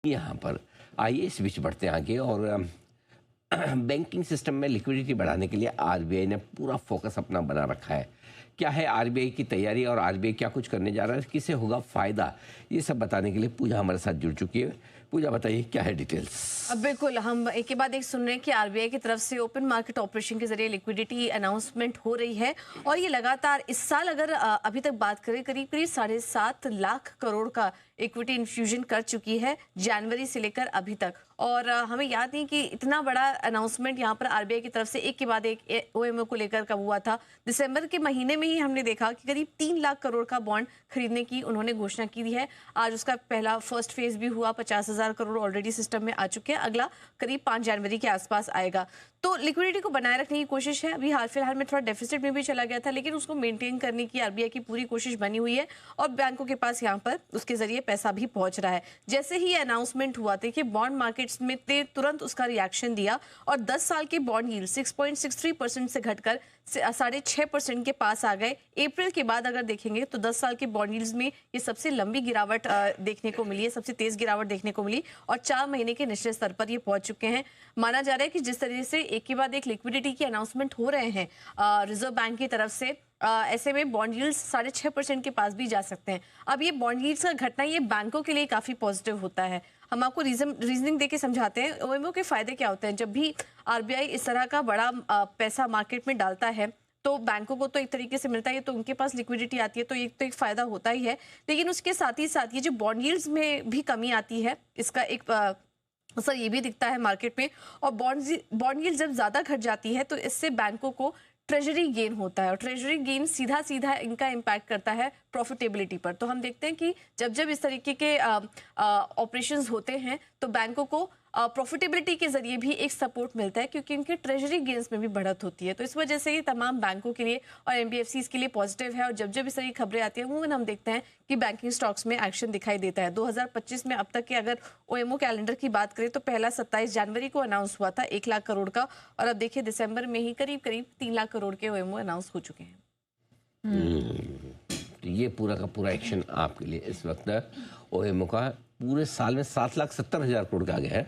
यहाँ पर आइए इस बीच बढ़ते हैं आगे और बैंकिंग सिस्टम में लिक्विडिटी बढ़ाने के लिए आरबीआई ने पूरा फोकस अपना बना रखा है। क्या है आरबीआई की तैयारी और आरबीआई क्या कुछ करने जा रहा है, किसे होगा फ़ायदा, ये सब बताने के लिए पूजा हमारे साथ जुड़ चुकी है। पूजा बताइए क्या है डिटेल्स। अब बिल्कुल हम एक के बाद एक सुन रहे हैं कि आरबीआई की तरफ से ओपन मार्केट ऑपरेशन के जरिए लिक्विडिटी अनाउंसमेंट हो रही है और ये लगातार इस साल अगर अभी तक बात करें करीब करीब 7.5 लाख करोड़ का इक्विटी इन्फ्यूजन कर चुकी है जनवरी से लेकर अभी तक। और हमें याद नहीं कि इतना बड़ा अनाउंसमेंट यहाँ पर आरबीआई की तरफ से एक के बाद एक ओएमओ को लेकर कब हुआ था। दिसंबर के महीने में ही हमने देखा कि करीब 3 लाख करोड़ का बॉन्ड खरीदने की उन्होंने घोषणा की है। आज उसका पहला फर्स्ट फेज भी हुआ, 50,000 करोड़ ऑलरेडी सिस्टम में आ चुके हैं। अगला करीब 5 जनवरी के आसपास आएगा। तो लिक्विडिटी को बनाए रखने की कोशिश है। अभी हाल फिलहाल में थोड़ा डेफिसिट में भी चला गया था, लेकिन उसको मेंटेन करने की आरबीआई की पूरी कोशिश बनी हुई है और बैंकों के पास यहाँ पर उसके जरिए पैसा भी पहुंच रहा है। जैसे ही अनाउंसमेंट हुआ था कि बॉन्ड मार्केट्स में तुरंत उसका रिएक्शन दिया और 10 साल के बॉन्ड यील्ड 6.63% से घटकर 6.5% के पास आ गए। अप्रैल के बाद अगर देखेंगे तो 10 साल के बॉन्ड यील्ड्स में ये सबसे लंबी गिरावट देखने को मिली है, सबसे तेज गिरावट देखने को मिली और 4 महीने के निचले स्तर पर ये पहुंच चुके हैं। माना जा रहा है कि जिस तरह से एक के बाद एक लिक्विडिटी के अनाउंसमेंट हो रहे हैं रिजर्व बैंक की तरफ से, ऐसे में बॉन्ड यील्ड्स 6.5% के पास भी जा सकते हैं। अब ये बॉन्ड यील्ड्स का घटना ये बैंकों के लिए काफी पॉजिटिव होता है। हम आपको रीजनिंग देके समझाते हैं ओएमओ के फायदे क्या होते हैं। जब भी आरबीआई इस तरह का बड़ा पैसा मार्केट में डालता है तो बैंकों को तो एक तरीके से मिलता है, तो उनके पास लिक्विडिटी आती है, तो एक फायदा होता ही है। लेकिन उसके साथ ही साथ ये जो बॉन्ड यील्ड्स में भी कमी आती है, इसका एक असर ये भी दिखता है मार्केट में। और बॉन्ड यील्ड जब ज्यादा घट जाती है तो इससे बैंकों को ट्रेजरी गेन होता है और ट्रेजरी गेन सीधा सीधा इनका इम्पैक्ट करता है प्रॉफिटेबिलिटी पर। तो हम देखते हैं कि जब जब इस तरीके के ऑपरेशंस होते हैं तो बैंकों को प्रॉफिटेबिलिटी के जरिए भी एक सपोर्ट मिलता है, क्योंकि उनके ट्रेजरी गेन्स में भी बढ़त होती है। तो इस वजह से ये तमाम बैंकों के लिए और एनबीएफसीज के लिए पॉजिटिव है। और जब जब इस तरह की खबरें आती हैं अमूमन हम देखते हैं कि बैंकिंग स्टॉक्स में एक्शन दिखाई देता है। 2025 में अब तक के अगर ओएमओ कैलेंडर की बात करें तो पहला 27 जनवरी को अनाउंस हुआ था 1 लाख करोड़ का, और अब देखिए दिसंबर में ही करीब करीब 3 लाख करोड़ के ओएमओ अनाउंस हो चुके हैं। तो ये पूरा का पूरा एक्शन आपके लिए इस वक्त ओएमओ का पूरे साल में 7,70,000 करोड़ का आ गया है।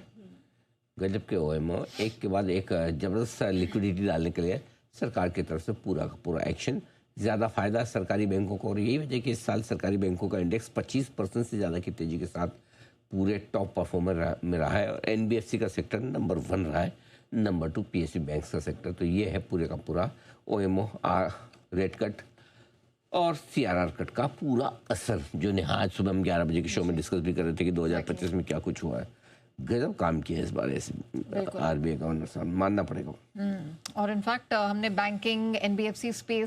गजब के ओएमओ, एक के बाद एक जबरदस्त लिक्विडिटी डालने के लिए सरकार की तरफ से पूरा का पूरा एक्शन। ज़्यादा फायदा सरकारी बैंकों को, और यही वजह कि इस साल सरकारी बैंकों का इंडेक्स 25% से ज़्यादा की तेज़ी के साथ पूरे टॉप परफॉर्मर में रहा है। और एनबीएफसी का सेक्टर नंबर 1 रहा है, नंबर 2 पीएसयू बैंक्स का सेक्टर। तो ये है पूरे का पूरा ओएमओ रेट कट और सीआरआर कट का पूरा असर, जो आज सुबह हम 11 बजे के शो में डिस्कस भी कर रहे थे कि 2025 में क्या कुछ हुआ है। गजब काम किया इस बार ऐसे आरबीआई गवर्नर साहब, मानना पड़ेगा। और इनफैक्ट हमने बैंकिंग, एनबीएफसी स्पेस